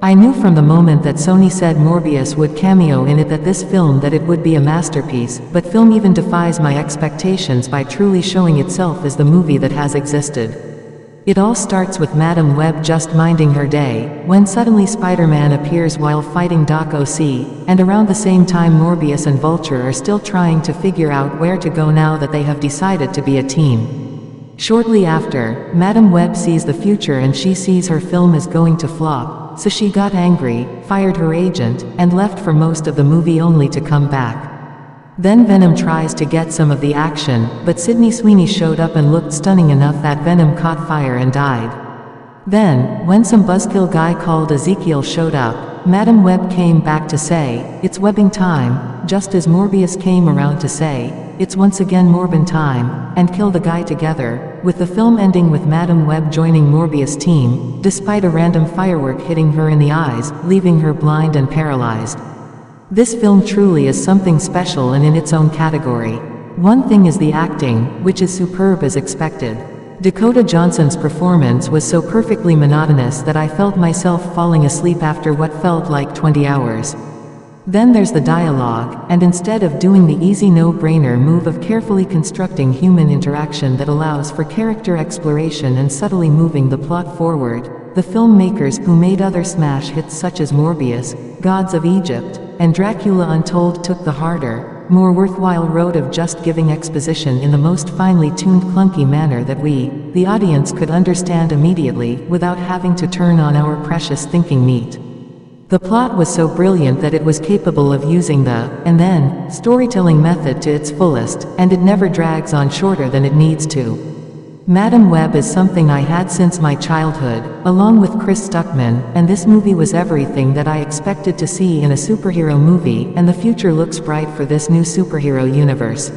I knew from the moment that Sony said Morbius would cameo in it that this film that it would be a masterpiece, but film even defies my expectations by truly showing itself as the movie that has existed. It all starts with Madam Web just minding her day, when suddenly Spider-Man appears while fighting Doc Ock, and around the same time Morbius and Vulture are still trying to figure out where to go now that they have decided to be a team. Shortly after, Madam Web sees the future and she sees her film is going to flop, so she got angry, fired her agent, and left for most of the movie only to come back. Then Venom tries to get some of the action, but Sydney Sweeney showed up and looked stunning enough that Venom caught fire and died. Then, when some buzzkill guy called Ezekiel showed up, Madam Web came back to say, "It's webbing time," just as Morbius came around to say, "It's once again Morbin time," and kill the guy together, with the film ending with Madam Web joining Morbius' team, despite a random firework hitting her in the eyes, leaving her blind and paralyzed. This film truly is something special and in its own category. One thing is the acting, which is superb as expected. Dakota Johnson's performance was so perfectly monotonous that I felt myself falling asleep after what felt like 20 hours. Then there's the dialogue, and instead of doing the easy no-brainer move of carefully constructing human interaction that allows for character exploration and subtly moving the plot forward, the filmmakers who made other smash hits such as Morbius, Gods of Egypt, and Dracula Untold took the harder, more worthwhile road of just giving exposition in the most finely tuned clunky manner that we, the audience, could understand immediately, without having to turn on our precious thinking meat. The plot was so brilliant that it was capable of using the, and then, storytelling method to its fullest, and it never drags on shorter than it needs to. Madam Web is something I had since my childhood, along with Chris Stuckman, and this movie was everything that I expected to see in a superhero movie, and the future looks bright for this new superhero universe.